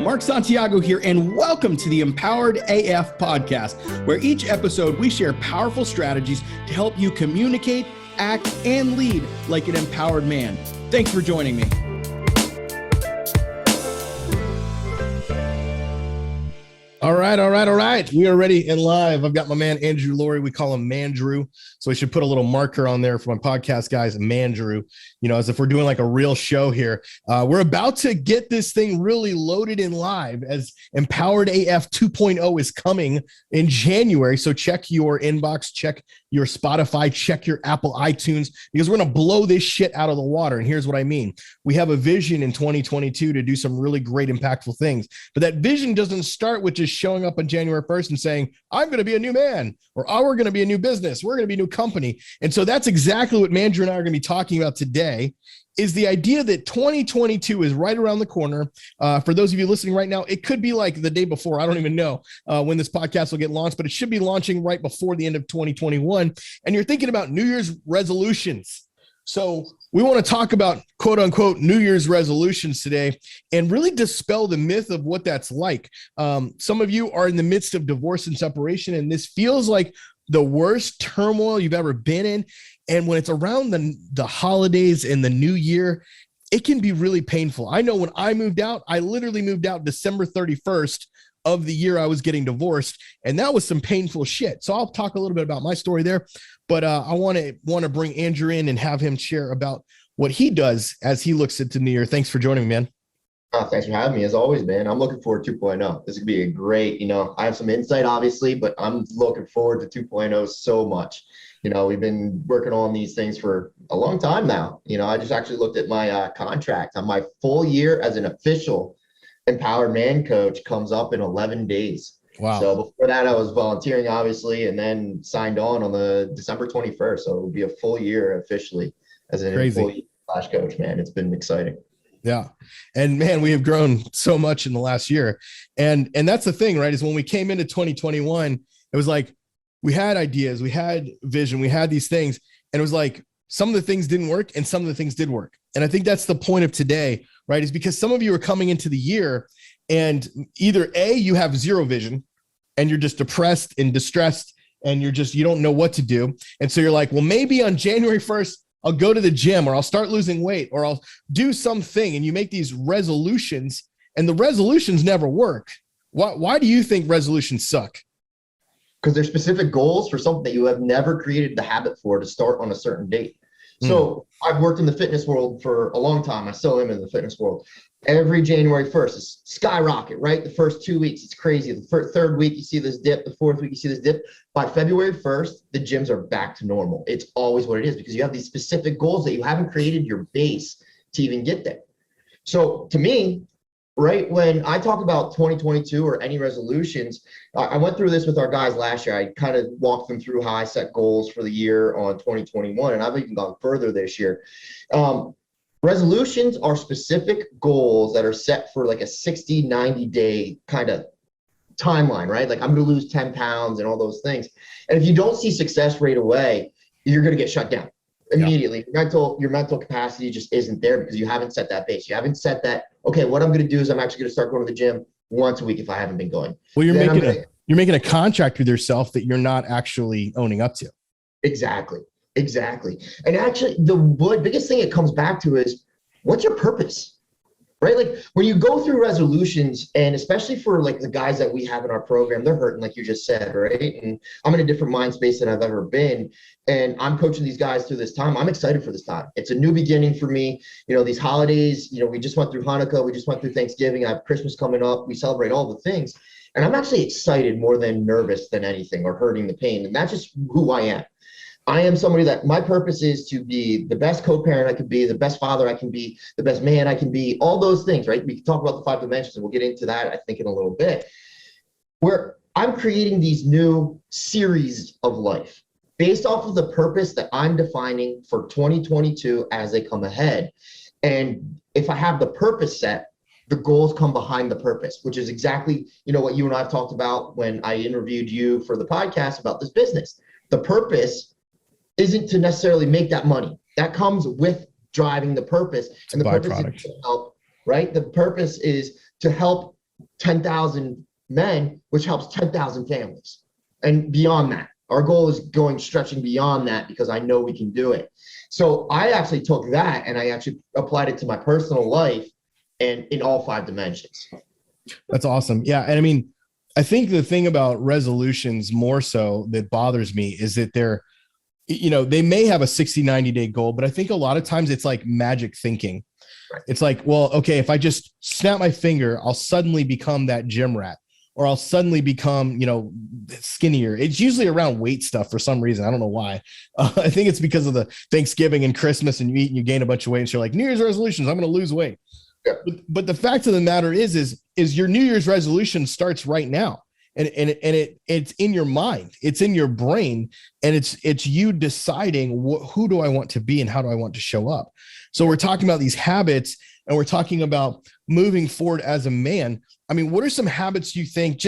Mark Santiago here, and welcome to the Empowered AF podcast, where each episode we share powerful strategies to help you communicate, act, and lead like an empowered man. Thanks for joining me. All right. We are ready and live. I've got my man, Andrew Lawrie. We call him Mandrew. So we should put a little marker on there for my podcast guys, Mandrew, as if we're doing like a real show here. We're about to get this thing really loaded and live as Empowered AF 2.0 is coming in January. So check your inbox, check your Spotify, check your Apple iTunes, because we're going to blow this shit out of the water. And here's what I mean. We have a vision in 2022 to do some really great, impactful things. But that vision doesn't start with just showing up on January 1st and saying, I'm going to be a new man, or we're going to be a new business. We're going to be a new company. And so that's exactly what Mandrew and I are going to be talking about today, is the idea that 2022 is right around the corner. For those of you listening right now, it could be like the day before. I don't even know when this podcast will get launched, but it should be launching right before the end of 2021. And you're thinking about New Year's resolutions. So we want to talk about quote unquote New Year's resolutions today and really dispel the myth of what that's like. Some of you are in the midst of divorce and separation, and this feels like the worst turmoil you've ever been in. And when it's around the holidays and the new year, it can be really painful. I know when I moved out, I literally moved out December 31st of the year I was getting divorced. And that was some painful shit. So I'll talk a little bit about my story there, but I want to bring Andrew in and have him share about what he does as he looks into the new year. Thanks for joining me, man. Thanks for having me. As always, man, I'm looking forward to 2.0. This could be a great, I have some insight, obviously, but I'm looking forward to 2.0 so much. We've been working on these things for a long time now. I just actually looked at my contract on my full year as an official Empowered Man coach comes up in 11 days. Wow. So before that, I was volunteering, obviously, and then signed on the December 21st. So it will be a full year officially as an employee / coach, man. It's been exciting. Yeah. And man, we have grown so much in the last year. And that's the thing, right? Is when we came into 2021, it was like, we had ideas, we had vision, we had these things. And it was like, some of the things didn't work and some of the things did work. And I think that's the point of today, right? Is because some of you are coming into the year and either you have zero vision and you're just depressed and distressed and you don't know what to do. And so you're like, well, maybe on January 1st, I'll go to the gym, or I'll start losing weight, or I'll do something. And you make these resolutions and the resolutions never work. Why do you think resolutions suck? Because they're specific goals for something that you have never created the habit for to start on a certain date. So I've worked in the fitness world for a long time. I still am in the fitness world. Every January 1st is skyrocket, right? The first 2 weeks, it's crazy. The third week, you see this dip. The fourth week, you see this dip. By February 1st, the gyms are back to normal. It's always what it is because you have these specific goals that you haven't created your base to even get there. So to me, right, when I talk about 2022 or any resolutions, I went through this with our guys last year. I kind of walked them through how I set goals for the year on 2021, and I've even gone further this year. Resolutions are specific goals that are set for like a 60, 90 day kind of timeline, right? Like I'm going to lose 10 pounds and all those things. And if you don't see success right away, you're going to get shut down immediately. Yeah. Your mental capacity just isn't there because you haven't set that base. You haven't set that, okay, what I'm going to do is I'm actually going to start going to the gym once a week if I haven't been going. Well, you're making a contract with yourself that you're not actually owning up to. Exactly. And actually the biggest thing it comes back to is, what's your purpose, right? Like when you go through resolutions, and especially for like the guys that we have in our program, they're hurting, like you just said, right? And I'm in a different mind space than I've ever been. And I'm coaching these guys through this time. I'm excited for this time. It's a new beginning for me. These holidays, we just went through Hanukkah. We just went through Thanksgiving. I have Christmas coming up. We celebrate all the things. And I'm actually excited more than nervous than anything or hurting the pain. And that's just who I am. I am somebody that my purpose is to be the best co-parent I can be, the best father I can be, the best man I can be, all those things, right? We can talk about the 5 dimensions and we'll get into that, I think, in a little bit, where I'm creating these new series of life based off of the purpose that I'm defining for 2022 as they come ahead. And if I have the purpose set, the goals come behind the purpose, which is exactly, what you and I have talked about when I interviewed you for the podcast about this business. The purpose isn't to necessarily make that money. That comes with driving the purpose. And the purpose is to help, right? The purpose is to help 10,000 men, which helps 10,000 families. And beyond that, our goal is stretching beyond that because I know we can do it. So I actually took that and I actually applied it to my personal life and in all 5 dimensions. That's awesome. Yeah. And I mean, I think the thing about resolutions more so that bothers me is that they may have a 60, 90-day goal, but I think a lot of times it's like magic thinking. Right. It's like, well, okay, if I just snap my finger, I'll suddenly become that gym rat, or I'll suddenly become, skinnier. It's usually around weight stuff for some reason. I don't know why. I think it's because of the Thanksgiving and Christmas and you eat and you gain a bunch of weight. And so you're like, New Year's resolutions, I'm going to lose weight. Yeah. But the fact of the matter is your New Year's resolution starts right now. And it's in your mind, it's in your brain, and it's you deciding who do I want to be and how do I want to show up. So we're talking about these habits, and we're talking about moving forward as a man. I mean, what are some habits you think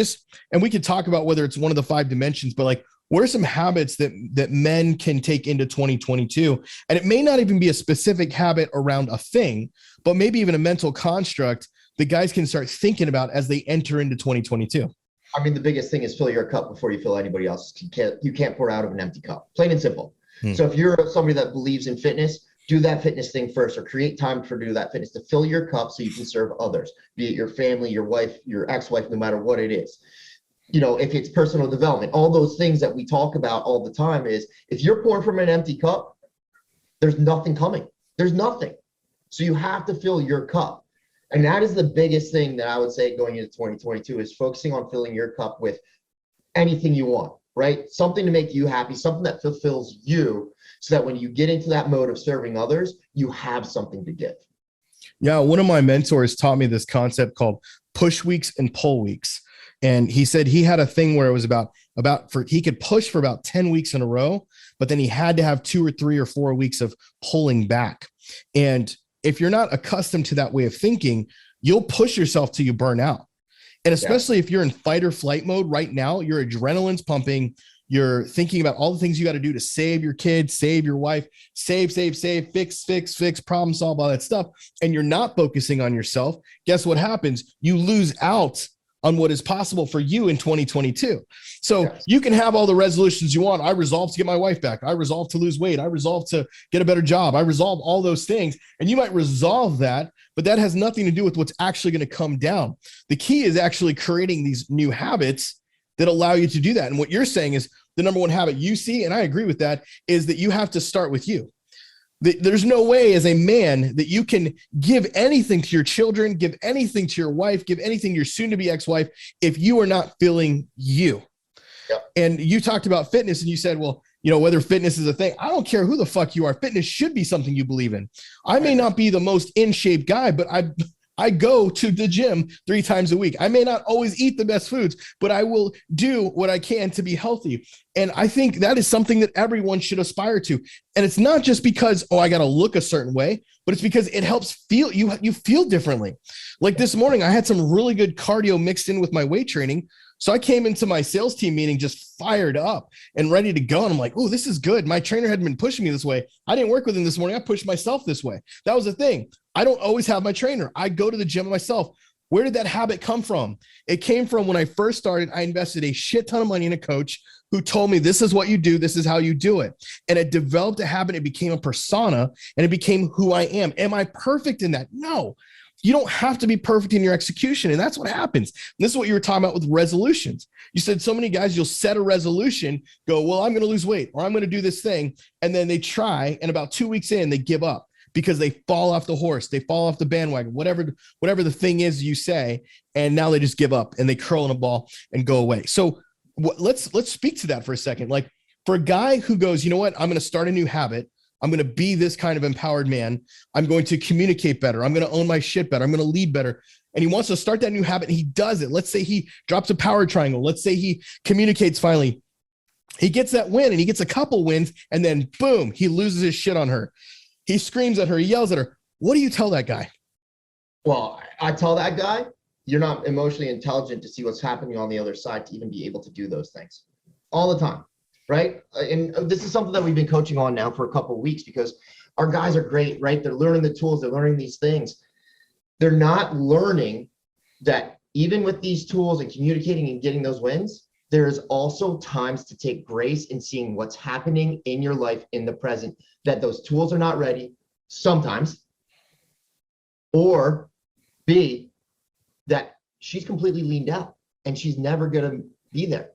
and we could talk about whether it's one of the 5 dimensions, but like, what are some habits that men can take into 2022? And it may not even be a specific habit around a thing, but maybe even a mental construct that guys can start thinking about as they enter into 2022. I mean, the biggest thing is fill your cup before you fill anybody else's. You can't pour out of an empty cup, plain and simple. So if you're somebody that believes in fitness, do that fitness thing first, or create time for do that fitness to fill your cup so you can serve others, be it your family, your wife, your ex-wife, no matter what it is. If it's personal development, all those things that we talk about all the time is if you're pouring from an empty cup, there's nothing coming. There's nothing. So you have to fill your cup. And that is the biggest thing that I would say going into 2022 is focusing on filling your cup with anything you want, right? Something to make you happy, something that fulfills you so that when you get into that mode of serving others, you have something to give. Yeah. One of my mentors taught me this concept called push weeks and pull weeks. And he said he had a thing where it was he could push for about 10 weeks in a row, but then he had to have 2 or 3 or 4 weeks of pulling back. And if you're not accustomed to that way of thinking, you'll push yourself till you burn out. And especially if you're in fight or flight mode right now, your adrenaline's pumping. You're thinking about all the things you got to do to save your kids, save your wife, save, fix, problem solve, all that stuff. And you're not focusing on yourself. Guess what happens? You lose out on what is possible for you in 2022. So you can have all the resolutions you want. I resolve to get my wife back. I resolve to lose weight. I resolve to get a better job. I resolve all those things. And you might resolve that, but that has nothing to do with what's actually going to come down. The key is actually creating these new habits that allow you to do that. And what you're saying is the number one habit you see, and I agree with that, is that you have to start with you. There's no way as a man that you can give anything to your children, give anything to your wife, give anything to your soon-to-be ex-wife if you are not feeling you. Yep. And you talked about fitness and you said, well, whether fitness is a thing, I don't care who the fuck you are. Fitness should be something you believe in. I may not be the most in shape guy, but I go to the gym 3 times a week. I may not always eat the best foods, but I will do what I can to be healthy. And I think that is something that everyone should aspire to. And it's not just because, I got to look a certain way, but it's because it helps you feel differently. Like this morning, I had some really good cardio mixed in with my weight training. So I came into my sales team meeting just fired up and ready to go. And I'm like, oh, this is good. My trainer hadn't been pushing me this way. I didn't work with him this morning. I pushed myself this way. That was the thing. I don't always have my trainer. I go to the gym myself. Where did that habit come from? It came from when I first started, I invested a shit ton of money in a coach who told me, this is what you do. This is how you do it. And it developed a habit. It became a persona and it became who I am. Am I perfect in that? No. You don't have to be perfect in your execution. And that's what happens. And this is what you were talking about with resolutions. You said so many guys, you'll set a resolution, go, well, I'm going to lose weight or I'm going to do this thing. And then they try. And about 2 weeks in, they give up because they fall off the horse. They fall off the bandwagon, whatever the thing is you say. And now they just give up and they curl in a ball and go away. So let's speak to that for a second. Like for a guy who goes, you know what, I'm going to start a new habit. I'm going to be this kind of empowered man. I'm going to communicate better. I'm going to own my shit better. I'm going to lead better. And he wants to start that new habit and he does it. Let's say he drops a power triangle. Let's say he communicates finally. He gets that win and he gets a couple wins and then boom, he loses his shit on her. He screams at her. He yells at her. What do you tell that guy? Well, I tell that guy, you're not emotionally intelligent to see what's happening on the other side to even be able to do those things all the time. Right. And this is something that we've been coaching on now for a couple of weeks because our guys are great, right? They're learning the tools. They're learning these things. They're not learning that even with these tools and communicating and getting those wins, there's also times to take grace in seeing what's happening in your life in the present, that those tools are not ready sometimes, or B, that she's completely leaned out and she's never going to be there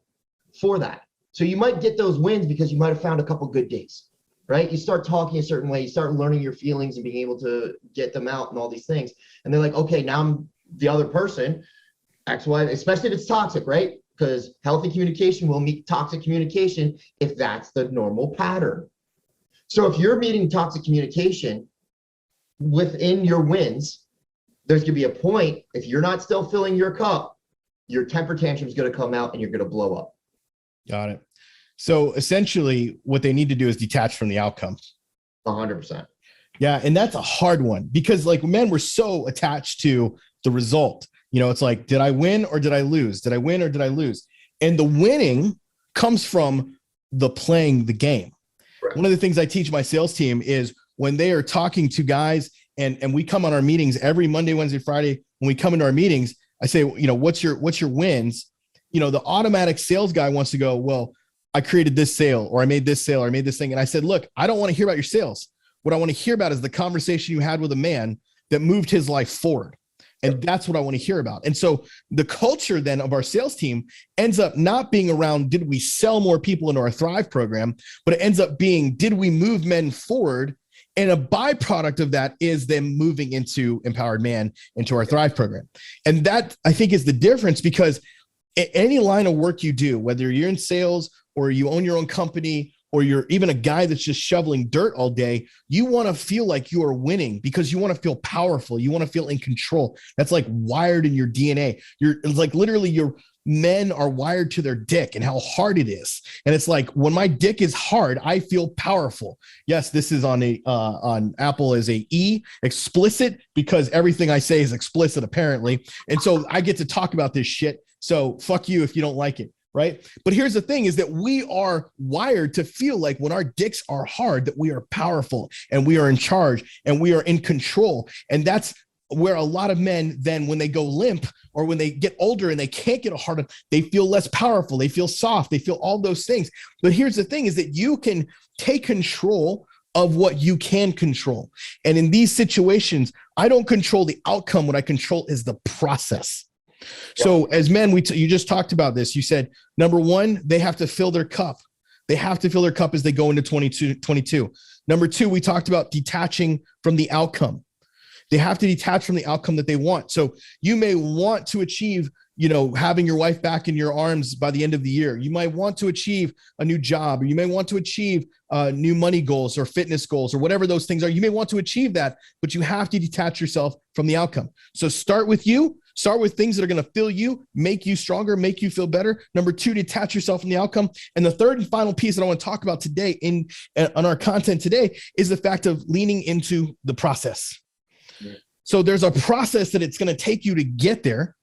for that. So you might get those wins because you might have found a couple good days, right? You start talking a certain way, you start learning your feelings and being able to get them out and all these things. And they're like, okay, now I'm the other person, X, Y, especially if it's toxic, right? Because healthy communication will meet toxic communication if that's the normal pattern. So if you're meeting toxic communication within your wins, there's gonna be a point, if you're not still filling your cup, your temper tantrum is gonna come out and you're gonna blow up. Got it. So essentially what they need to do is detach from the outcome. 100%. Yeah. And that's a hard one because like men, we're so attached to the result. You know, it's like, did I win or did I lose? Did I win or did I lose? And the winning comes from the playing the game. Right. One of the things I teach my sales team is when they are talking to guys and we come on our meetings every Monday, Wednesday, Friday, when we come into our meetings, I say, you know, what's your wins? You know, the automatic sales guy wants to go, well, I created this sale or I made this sale or I made this thing. And I said, look, I don't want to hear about your sales. What I want to hear about is the conversation you had with a man that moved his life forward. And that's what I want to hear about. And so the culture then of our sales team ends up not being around, did we sell more people into our Thrive program, but it ends up being, did we move men forward? And a byproduct of that is them moving into Empowered Man, into our Thrive program. And that I think is the difference, because any line of work you do, whether you're in sales or you own your own company, or you're even a guy that's just shoveling dirt all day, you want to feel like you are winning because you want to feel powerful. You want to feel in control. That's like wired in your DNA. It's like literally your men are wired to their dick and how hard it is. And it's like, when my dick is hard, I feel powerful. Yes, this is on Apple as a E, explicit, because everything I say is explicit apparently. And so I get to talk about this shit. So fuck you if you don't like it. Right. But here's the thing is that we are wired to feel like when our dicks are hard, that we are powerful and we are in charge and we are in control. And that's where a lot of men then, when they go limp or when they get older and they can't get a hard, they feel less powerful. They feel soft. They feel all those things. But here's the thing is that you can take control of what you can control. And in these situations, I don't control the outcome. What I control is the process. So as men, you just talked about this. You said, number one, they have to fill their cup. They have to fill their cup as they go into 22. Number two, we talked about detaching from the outcome. They have to detach from the outcome that they want. So you may want to achieve, you know, having your wife back in your arms by the end of the year. You might want to achieve a new job, or you may want to achieve new money goals or fitness goals or whatever those things are. You may want to achieve that, but you have to detach yourself from the outcome. So start with you. Start with things that are going to fill you, make you stronger, make you feel better. Number two, detach yourself from the outcome. And the third and final piece that I want to talk about today on our content today is the fact of leaning into the process. Yeah. So there's a process that it's going to take you to get there.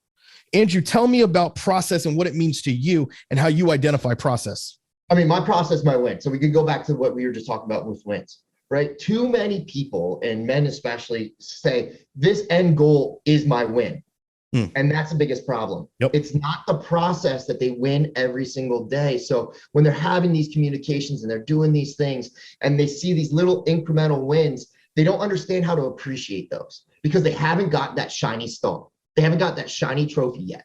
Andrew, tell me about process and what it means to you and how you identify process. I mean, my process, my win. So we could go back to what we were just talking about with wins, right? Too many people, and men especially, say this end goal is my win. And that's the biggest problem. Yep. It's not the process that they win every single day. So when they're having these communications and they're doing these things and they see these little incremental wins, they don't understand how to appreciate those because they haven't got that shiny stone. They haven't got that shiny trophy yet.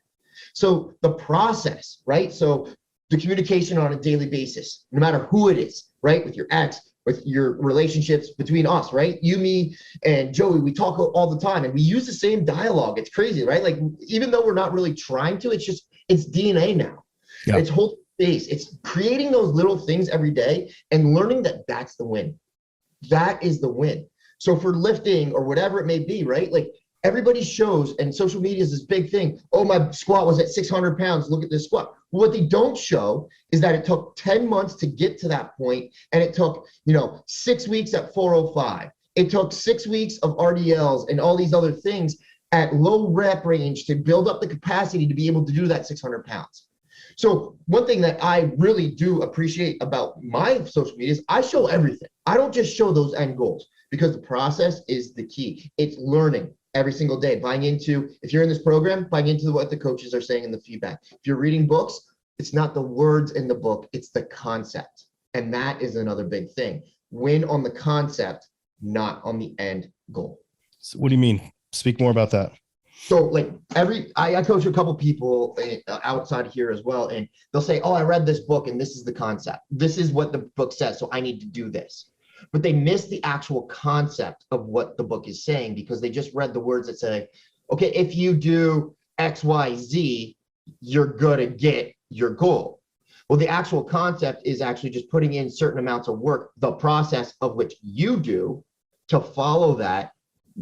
So the process, right? So the communication on a daily basis, no matter who it is, right? With your ex, with your relationships between us, right? You, me, and Joey, we talk all the time and we use the same dialogue. It's crazy, right? Like, even though we're not really trying to, it's DNA now. Yeah. It's whole space. It's creating those little things every day and learning that that's the win. That is the win. So for lifting or whatever it may be, right? Like, everybody shows, and social media is this big thing. Oh, my squat was at 600 pounds. Look at this squat. What they don't show is that it took 10 months to get to that point, and it took, 6 weeks at 405. It took 6 weeks of RDLs and all these other things at low rep range to build up the capacity to be able to do that 600 pounds. So one thing that I really do appreciate about my social media is I show everything. I don't just show those end goals because the process is the key. It's learning. every single day, buying into, if you're in this program, buying into what the coaches are saying in the feedback. If you're reading books, it's not the words in the book, it's the concept. And that is another big thing. Win on the concept, not on the end goal. So what do you mean? Speak more about that. So like I coach a couple people outside here as well, and they'll say, oh, I read this book and this is the concept. This is what the book says, so I need to do this. But they miss the actual concept of what the book is saying because they just read the words that say, okay, if you do X, Y, Z, you're going to get your goal. Well, the actual concept is actually just putting in certain amounts of work, the process of which you do to follow that.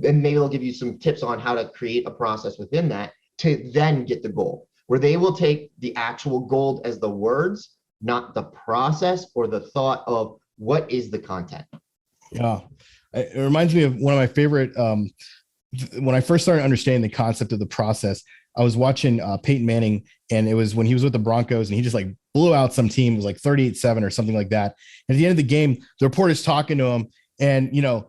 And maybe they'll give you some tips on how to create a process within that to then get the goal, where they will take the actual goal as the words, not the process or the thought of what is the content. Yeah. It reminds me of one of my favorite, when I first started understanding the concept of the process, I was watching Peyton Manning, and it was when he was with the Broncos and he just like blew out some team. It was like 38-7 or something like that. And at the end of the game, the reporter's talking to him, and, you know,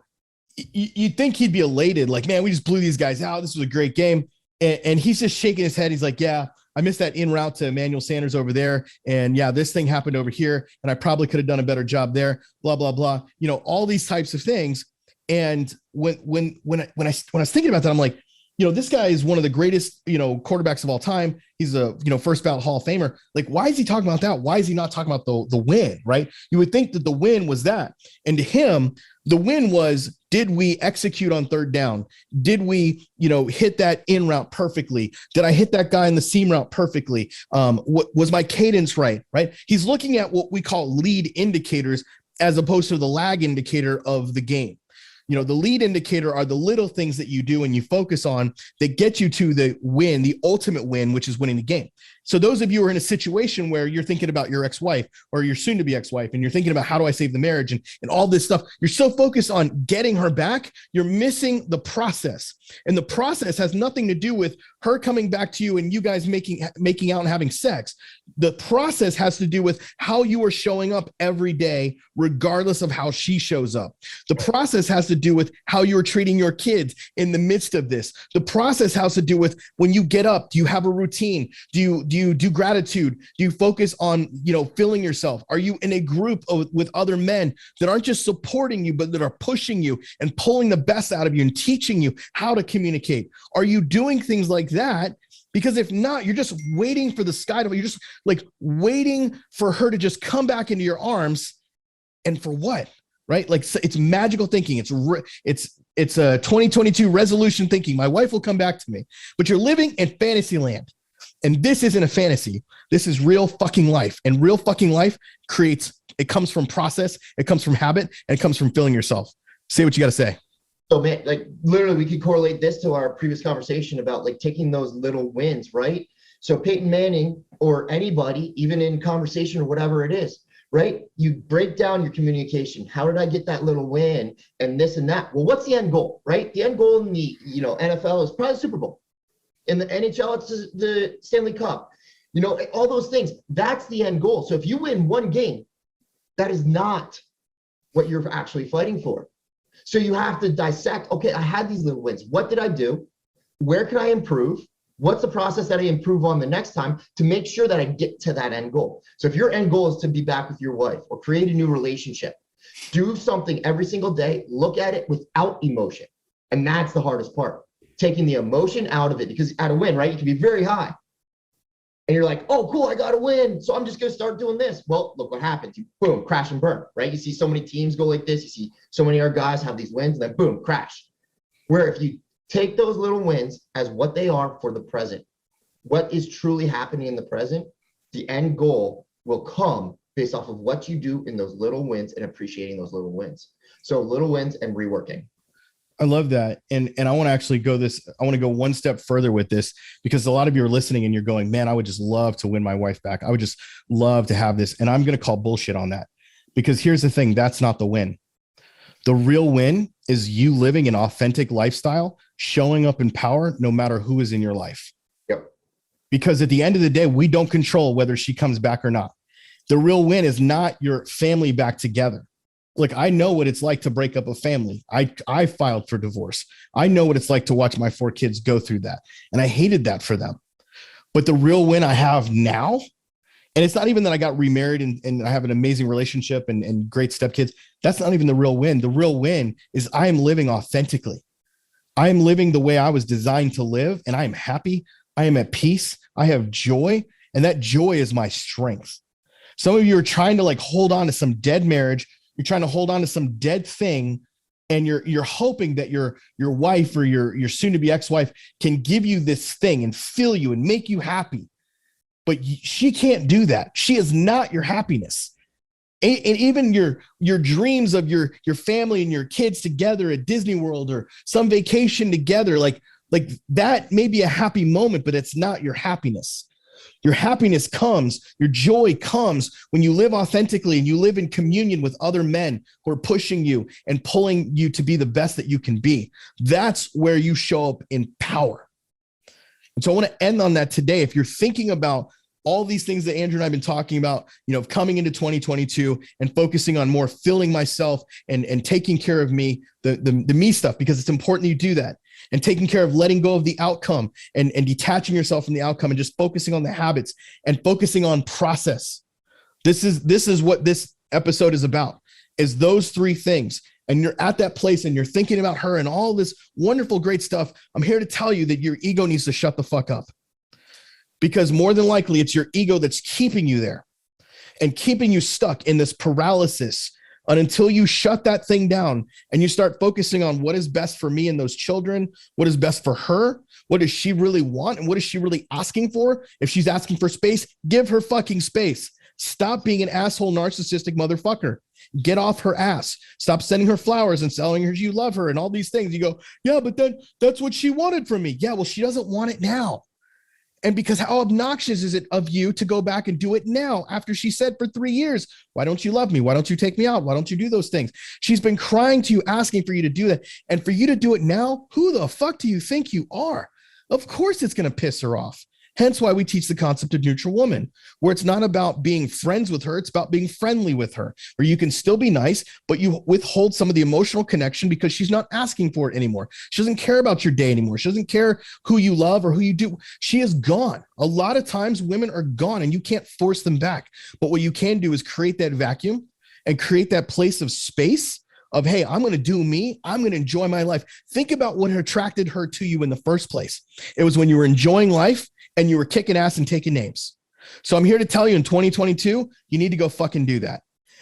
you'd think he'd be elated, like, man, we just blew these guys out. This was a great game. And he's just shaking his head. He's like, yeah, I missed that in route to Emmanuel Sanders over there. And yeah, this thing happened over here, and I probably could have done a better job there, blah, blah, blah. You know, all these types of things. And when I was thinking about that, I'm like, you know, this guy is one of the greatest, you know, quarterbacks of all time. He's a, you know, first ballot Hall of Famer. Like, why is he talking about that? Why is he not talking about the win, right? You would think that the win was that. And to him, the win was, did we execute on third down? Did we, you know, hit that in route perfectly? Did I hit that guy in the seam route perfectly? What was my cadence right? Right. He's looking at what we call lead indicators as opposed to the lag indicator of the game. You know, the lead indicator are the little things that you do and you focus on that get you to the win, the ultimate win, which is winning the game. So those of you who are in a situation where you're thinking about your ex-wife or your soon to be ex-wife, and you're thinking about how do I save the marriage and all this stuff, you're so focused on getting her back, you're missing the process. And the process has nothing to do with her coming back to you and you guys making out and having sex. The process has to do with how you are showing up every day, regardless of how she shows up. The process has to do with how you are treating your kids in the midst of this. The process has to do with when you get up, do you have a routine? Do you do gratitude? Do you focus on, you know, filling yourself? Are you in a group with other men that aren't just supporting you, but that are pushing you and pulling the best out of you and teaching you how to communicate? Are you doing things like that? Because if not, you're just waiting for the sky to, you're just like waiting for her to just come back into your arms. And for what? Right? Like, it's magical thinking. It's a 2022 resolution thinking. My wife will come back to me, but you're living in fantasy land. And this isn't a fantasy. This is real fucking life. And real fucking life it comes from process, it comes from habit, and it comes from filling yourself. Say what you got to say. So man, like literally we could correlate this to our previous conversation about like taking those little wins, right? So Peyton Manning or anybody, even in conversation or whatever it is, right? You break down your communication. How did I get that little win and this and that? Well, what's the end goal, right? The end goal in the, you know, NFL is probably the Super Bowl. In the NHL, it's the Stanley Cup. You know, all those things. That's the end goal. So if you win one game, that is not what you're actually fighting for. So you have to dissect, okay, I had these little wins. What did I do? Where can I improve? What's the process that I improve on the next time to make sure that I get to that end goal? So if your end goal is to be back with your wife or create a new relationship, do something every single day, look at it without emotion. And that's the hardest part. Taking the emotion out of it, because at a win, right, you can be very high. And you're like, oh, cool, I got to win. So I'm just going to start doing this. Well, look what happens. You boom, crash and burn, right? You see so many teams go like this. You see so many of our guys have these wins and then boom, crash. Where if you take those little wins as what they are for the present, what is truly happening in the present, the end goal will come based off of what you do in those little wins and appreciating those little wins. So little wins and reworking. I love that. And I want to actually I want to go one step further with this, because a lot of you are listening and you're going, man, I would just love to win my wife back. I would just love to have this. And I'm going to call bullshit on that, because here's the thing. That's not the win. The real win is you living an authentic lifestyle, showing up in power, no matter who is in your life. Yep. Because at the end of the day, we don't control whether she comes back or not. The real win is not your family back together. Like, I know what it's like to break up a family. I filed for divorce. I know what it's like to watch my 4 kids go through that. And I hated that for them. But the real win I have now, and it's not even that I got remarried and I have an amazing relationship and great stepkids. That's not even the real win. The real win is I am living authentically. I am living the way I was designed to live, and I am happy. I am at peace. I have joy, and that joy is my strength. Some of you are trying to like hold on to some dead marriage. You're trying to hold on to some dead thing, and you're hoping that your wife or your soon-to-be ex-wife can give you this thing and fill you and make you happy. But she can't do that. She is not your happiness. And even your dreams of your family and your kids together at Disney World or some vacation together, like that may be a happy moment, but it's not your happiness. Your happiness comes, your joy comes when you live authentically and you live in communion with other men who are pushing you and pulling you to be the best that you can be. That's where you show up in power. And so I want to end on that today. If you're thinking about all these things that Andrew and I have been talking about, coming into 2022 and focusing on more filling myself and taking care of me, the me stuff, because it's important you do that, and taking care of letting go of the outcome and detaching yourself from the outcome and just focusing on the habits and focusing on process. This is what this episode is about, is those 3 things. And you're at that place and you're thinking about her and all this wonderful, great stuff. I'm here to tell you that your ego needs to shut the fuck up, because more than likely it's your ego that's keeping you there and keeping you stuck in this paralysis until you shut that thing down and you start focusing on what is best for me and those children, what is best for her, what does she really want, and what is she really asking for. If she's asking for space, give her fucking space. Stop being an asshole, narcissistic motherfucker. Get off her ass. Stop sending her flowers and telling her you love her and all these things. You go, yeah, but then that's what she wanted from me. Yeah, well, she doesn't want it now. And because how obnoxious is it of you to go back and do it now after she said for 3 years, why don't you love me? Why don't you take me out? Why don't you do those things? She's been crying to you, asking for you to do that. And for you to do it now, who the fuck do you think you are? Of course it's going to piss her off. Hence why we teach the concept of neutral woman, where it's not about being friends with her. It's about being friendly with her, where you can still be nice, but you withhold some of the emotional connection because she's not asking for it anymore. She doesn't care about your day anymore. She doesn't care who you love or who you do. She is gone. A lot of times women are gone and you can't force them back. But what you can do is create that vacuum and create that place of space of, hey, I'm going to do me. I'm going to enjoy my life. Think about what attracted her to you in the first place. It was when you were enjoying life and you were kicking ass and taking names. So I'm here to tell you in 2022, you need to go fucking do that.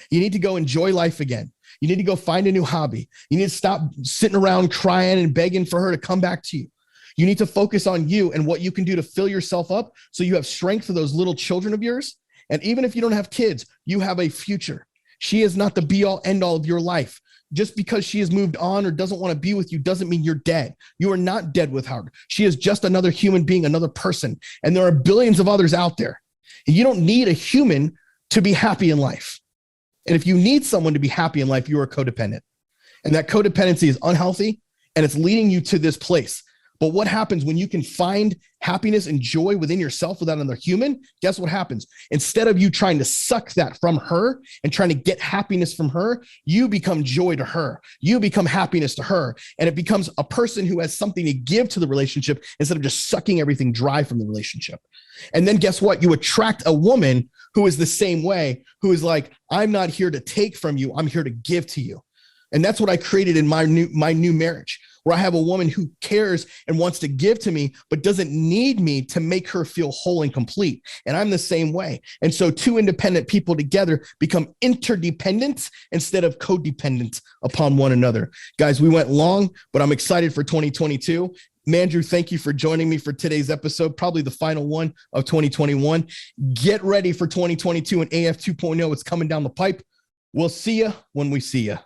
You need to go enjoy life again. You need to go find a new hobby. You need to stop sitting around crying and begging for her to come back to you. You need to focus on you and what you can do to fill yourself up so you have strength for those little children of yours. And even if you don't have kids, you have a future. She is not the be all end all of your life. Just because she has moved on or doesn't want to be with you doesn't mean you're dead. You are not dead with her. She is just another human being, another person. And there are billions of others out there. And you don't need a human to be happy in life. And if you need someone to be happy in life, you are codependent. And that codependency is unhealthy and it's leading you to this place. But what happens when you can find happiness and joy within yourself without another human? Guess what happens? Instead of you trying to suck that from her and trying to get happiness from her, you become joy to her. You become happiness to her. And it becomes a person who has something to give to the relationship instead of just sucking everything dry from the relationship. And then guess what? You attract a woman who is the same way, who is like, I'm not here to take from you. I'm here to give to you. And that's what I created in my new marriage, where I have a woman who cares and wants to give to me, but doesn't need me to make her feel whole and complete. And I'm the same way. And so 2 independent people together become interdependent instead of codependent upon one another. Guys, we went long, but I'm excited for 2022. Mandrew, thank you for joining me for today's episode, probably the final one of 2021. Get ready for 2022 and AF 2.0. It's coming down the pipe. We'll see you when we see you.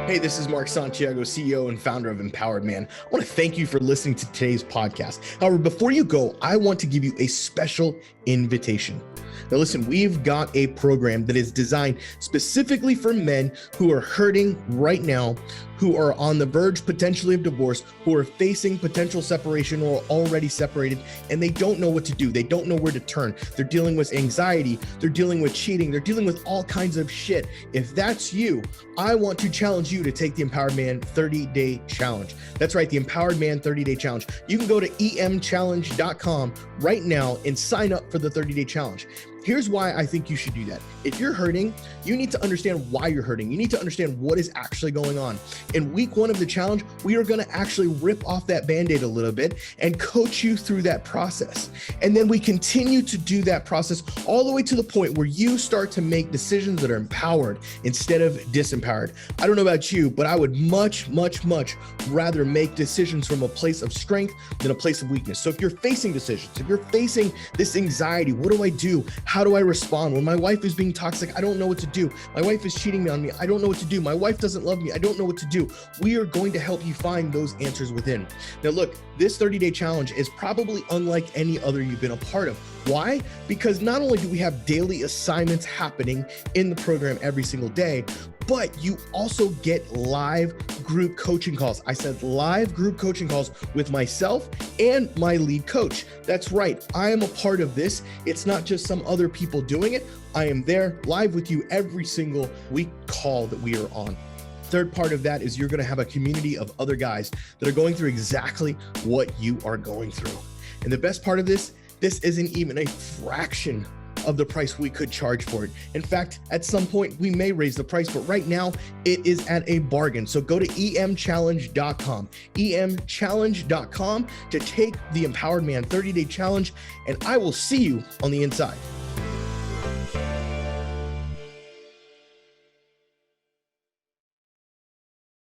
Hey, this is Mark Santiago, CEO and founder of Empowered Man. I want to thank you for listening to today's podcast. However, before you go, I want to give you a special invitation. Now listen, we've got a program that is designed specifically for men who are hurting right now, who are on the verge potentially of divorce, who are facing potential separation or already separated, and they don't know what to do. They don't know where to turn. They're dealing with anxiety. They're dealing with cheating. They're dealing with all kinds of shit. If that's you, I want to challenge you to take the Empowered Man 30-Day Challenge. That's right, the Empowered Man 30-Day Challenge. You can go to emchallenge.com right now and sign up for the 30-Day Challenge. Here's why I think you should do that. If you're hurting, you need to understand why you're hurting. You need to understand what is actually going on. In week 1 of the challenge, we are going to actually rip off that Band-Aid a little bit and coach you through that process. And then we continue to do that process all the way to the point where you start to make decisions that are empowered instead of disempowered. I don't know about you, but I would much, much, much rather make decisions from a place of strength than a place of weakness. So if you're facing decisions, if you're facing this anxiety, what do I do? How do I respond? When my wife is being toxic, I don't know what to do. My wife is cheating on me. I don't know what to do. My wife doesn't love me. I don't know what to do. We are going to help you find those answers within. Now, look, this 30-day challenge is probably unlike any other you've been a part of. Why? Because not only do we have daily assignments happening in the program every single day, but you also get live group coaching calls. I said live group coaching calls with myself and my lead coach. That's right. I am a part of this. It's not just some other people doing it. I am there live with you every single week call that we are on. Third part of that is you're going to have a community of other guys that are going through exactly what you are going through. And the best part of this isn't even a fraction of the price we could charge for it. In fact, at some point we may raise the price, but right now it is at a bargain. So go to emchallenge.com, emchallenge.com to take the Empowered Man 30-Day Challenge, and I will see you on the inside.